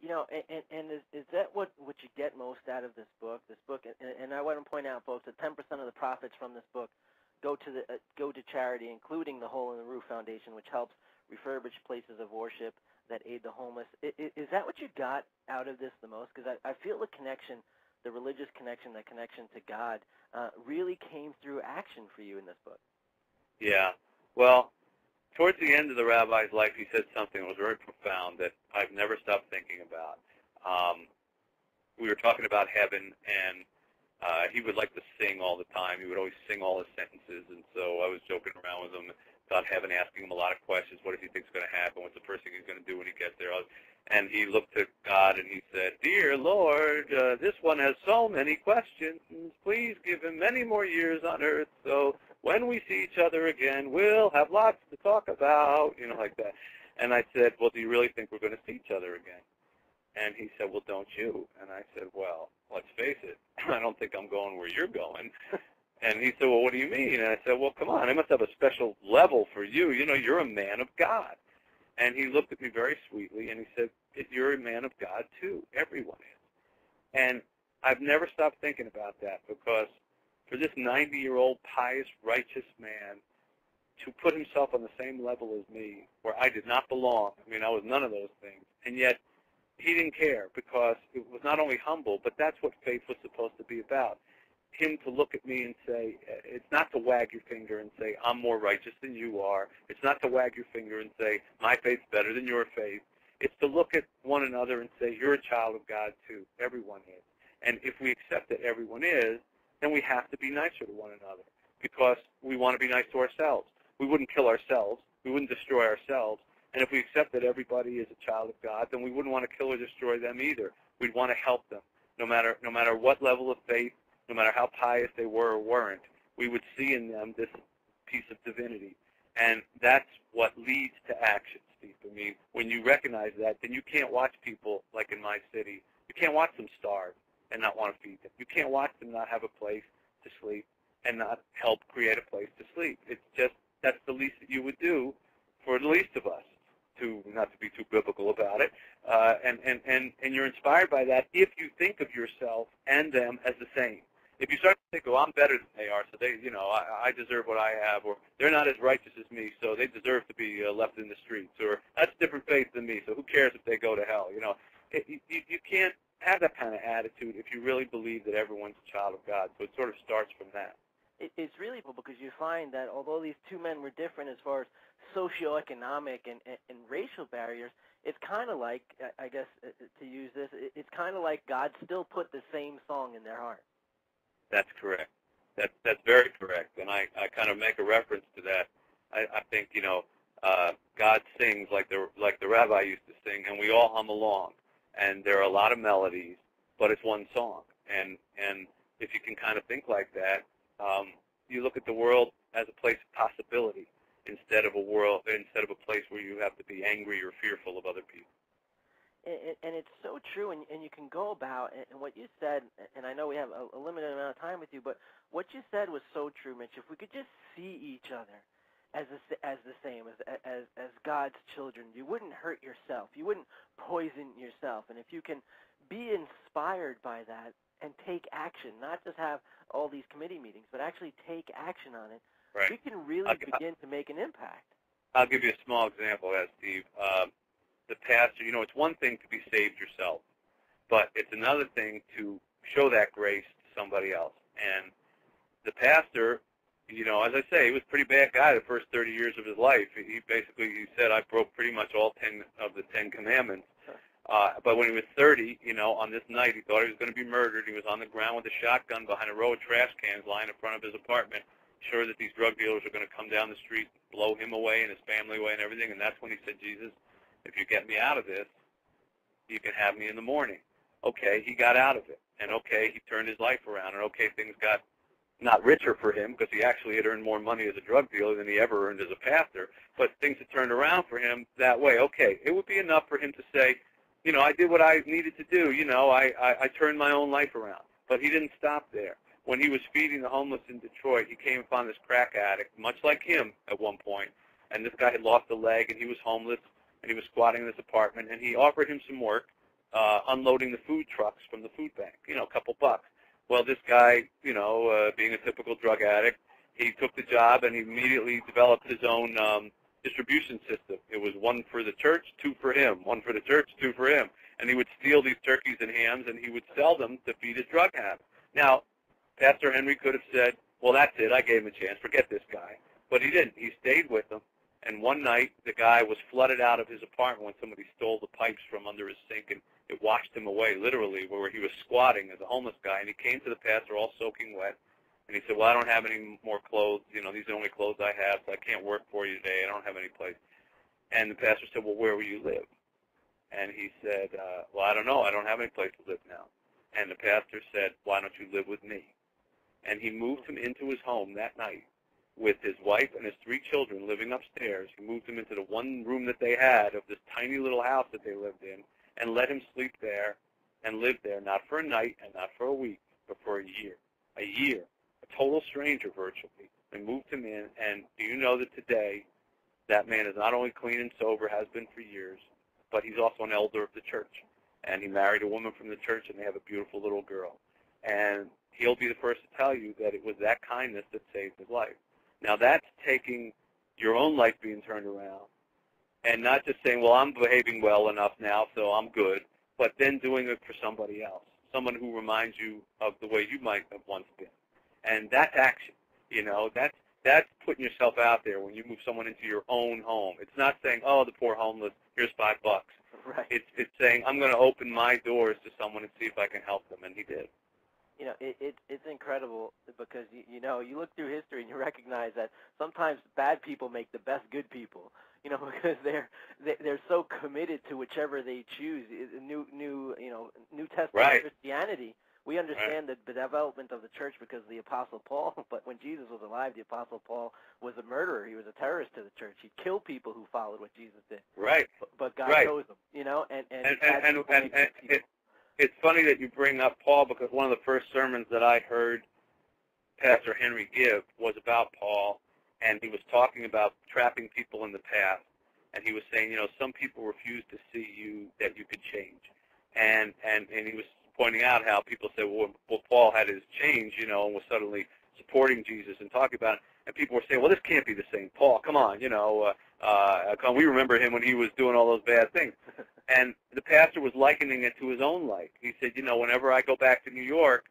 You know, and is that what you get most out of this book? And I want to point out, folks, that 10% of the profits from this book go to charity, including the Hole in the Roof Foundation, which helps refurbish places of worship that aid the homeless. Is that what you got out of this the most? Because I feel the connection, the religious connection, the connection to God, really came through action for you in this book. Yeah. Well, towards the end of the rabbi's life, he said something that was very profound that I've never stopped thinking about. We were talking about heaven, and he would like to sing all the time. He would always sing all his sentences, and so I was joking around with him about heaven, asking him a lot of questions. What does he think is going to happen? What's the first thing he's going to do when he gets there? And he looked to God, and he said, "Dear Lord, this one has so many questions. Please give him many more years on earth, so when we see each other again, we'll have lots to talk about," like that. And I said, "Well, do you really think we're going to see each other again?" And he said, "Well, don't you?" And I said, "Well, let's face it, I don't think I'm going where you're going." And he said, "Well, what do you mean?" And I said, "Well, come on, I must have a special level for you. You're a man of God." And he looked at me very sweetly, and he said, "You're a man of God, too. Everyone is." And I've never stopped thinking about that, because for this 90-year-old pious, righteous man to put himself on the same level as me, where I did not belong, I was none of those things, and yet he didn't care, because it was not only humble, but that's what faith was supposed to be about. Him to look at me and say, it's not to wag your finger and say, I'm more righteous than you are. It's not to wag your finger and say, my faith's better than your faith. It's to look at one another and say, you're a child of God too. Everyone is. And if we accept that everyone is, then we have to be nicer to one another, because we want to be nice to ourselves. We wouldn't kill ourselves. We wouldn't destroy ourselves. And if we accept that everybody is a child of God, then we wouldn't want to kill or destroy them either. We'd want to help them, no matter what level of faith, no matter how pious they were or weren't. We would see in them this piece of divinity. And that's what leads to action, Steve. When you recognize that, then you can't watch people like in my city. You can't watch them starve and not want to feed them. You can't watch them not have a place to sleep and not help create a place to sleep. It's just, that's the least that you would do for the least of us, not to be too biblical about it. And you're inspired by that if you think of yourself and them as the same. If you start to think, oh, I'm better than they are, so they, I deserve what I have, or they're not as righteous as me, so they deserve to be left in the streets, or that's different faith than me, so who cares if they go to hell? You can't have that kind of attitude if you really believe that everyone's a child of God. So it sort of starts from that. It's really cool, because you find that although these two men were different as far as socioeconomic and racial barriers, it's kind of like, I guess, to use this, it's kind of like God still put the same song in their heart. That's correct. That's very correct, and I kind of make a reference to that. I think God sings like the rabbi used to sing, and we all hum along. And there are a lot of melodies, but it's one song. And if you can kind of think like that, you look at the world as a place of possibility instead of a place where you have to be angry or fearful of other people. And it's so true, and you can go about, and what you said, and I know we have a limited amount of time with you, but what you said was so true, Mitch. If we could just see each other as the same, as God's children, you wouldn't hurt yourself. You wouldn't poison yourself. And if you can be inspired by that and take action, not just have all these committee meetings, but actually take action on it, right, we can really begin to make an impact. I'll give you a small example of that, Steve. The pastor, it's one thing to be saved yourself, but it's another thing to show that grace to somebody else. And the pastor, as I say, he was a pretty bad guy the first 30 years of his life. He said, I broke pretty much all 10 of the 10 commandments. But when he was 30, on this night, he thought he was going to be murdered. He was on the ground with a shotgun behind a row of trash cans lying in front of his apartment, sure that these drug dealers are going to come down the street, blow him away and his family away and everything. And that's when he said, Jesus, if you get me out of this, you can have me in the morning. Okay, he got out of it. And okay, he turned his life around. And okay, things got not richer for him, because he actually had earned more money as a drug dealer than he ever earned as a pastor. But things had turned around for him that way. Okay, it would be enough for him to say, I did what I needed to do. I turned my own life around. But he didn't stop there. When he was feeding the homeless in Detroit, he came upon this crack addict, much like him at one point. And this guy had lost a leg, and he was homeless, and he was squatting in his apartment. And he offered him some work unloading the food trucks from the food bank, a couple bucks. Well, this guy, being a typical drug addict, he took the job and he immediately developed his own distribution system. It was one for the church, two for him, one for the church, two for him. And he would steal these turkeys and hams and he would sell them to feed his drug habit. Now, Pastor Henry could have said, well, that's it, I gave him a chance, forget this guy. But he didn't. He stayed with them. And one night, the guy was flooded out of his apartment when somebody stole the pipes from under his sink, and it washed him away, literally, where he was squatting as a homeless guy. And he came to the pastor all soaking wet, and he said, well, I don't have any more clothes. These are the only clothes I have, so I can't work for you today. I don't have any place. And the pastor said, well, where will you live? And he said, well, I don't know. I don't have any place to live now. And the pastor said, why don't you live with me? And he moved him into his home that night with his wife and his 3 children living upstairs. He moved him into the one room that they had of this tiny little house that they lived in and let him sleep there and live there, not for a night and not for a week, but for a year. A year. A total stranger virtually. They moved him in, and do you know that today that man is not only clean and sober, has been for years, but he's also an elder of the church. And he married a woman from the church, and they have a beautiful little girl. And he'll be the first to tell you that it was that kindness that saved his life. Now, that's taking your own life being turned around and not just saying, well, I'm behaving well enough now, so I'm good, but then doing it for somebody else, someone who reminds you of the way you might have once been. And that's action. That's putting yourself out there when you move someone into your own home. It's not saying, oh, the poor homeless, here's $5. Right. It's saying, I'm going to open my doors to someone and see if I can help them, and he did. It's incredible because, you look through history and you recognize that sometimes bad people make the best good people, because they're so committed to whichever they choose. New Testament Right. Christianity, we understand the development of the church because of the Apostle Paul, but when Jesus was alive, the Apostle Paul was a murderer. He was a terrorist to the church. He'd kill people who followed what Jesus did. Right. But God Right. chose them, It's funny that you bring up Paul because one of the first sermons that I heard Pastor Henry give was about Paul, and he was talking about trapping people in the past, and he was saying, some people refuse to see that you could change, and he was pointing out how people said, well, Paul had his change, and was suddenly supporting Jesus and talking about it, and people were saying, well, this can't be the same Paul. Come on, we remember him when he was doing all those bad things. And the pastor was likening it to his own life. He said, whenever I go back to New York,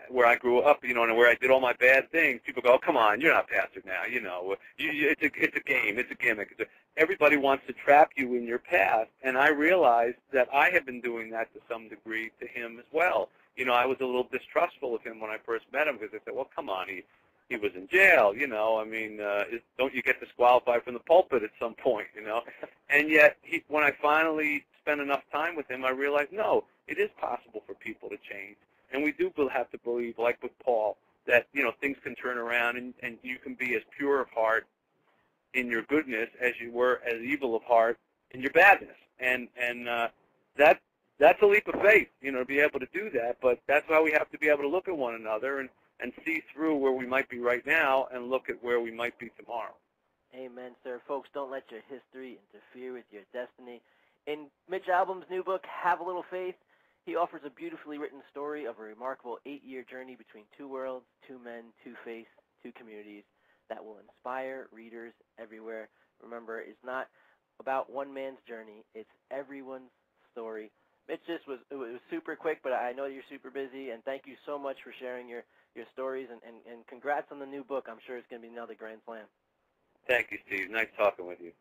where I grew up, and where I did all my bad things, people go, oh, come on, you're not pastor now, it's a game, it's a gimmick. Everybody wants to trap you in your past, and I realized that I had been doing that to some degree to him as well. I was a little distrustful of him when I first met him because I said, well, come on, he was in jail, don't you get disqualified from the pulpit at some point, And yet, when I finally spent enough time with him, I realized, no, it is possible for people to change. And we do have to believe, like with Paul, that, things can turn around and you can be as pure of heart in your goodness as you were as evil of heart in your badness. And that's a leap of faith, to be able to do that. But that's why we have to be able to look at one another and see through where we might be right now and look at where we might be tomorrow. Amen, sir. Folks, don't let your history interfere with your destiny. In Mitch Albom's new book, Have a Little Faith, he offers a beautifully written story of a remarkable 8-year journey between 2 worlds, 2 men, 2 faiths, 2 communities that will inspire readers everywhere. Remember, it's not about one man's journey. It's everyone's story. Mitch, it was super quick, but I know you're super busy, and thank you so much for sharing your stories, and congrats on the new book. I'm sure it's going to be another grand slam. Thank you, Steve. Nice talking with you.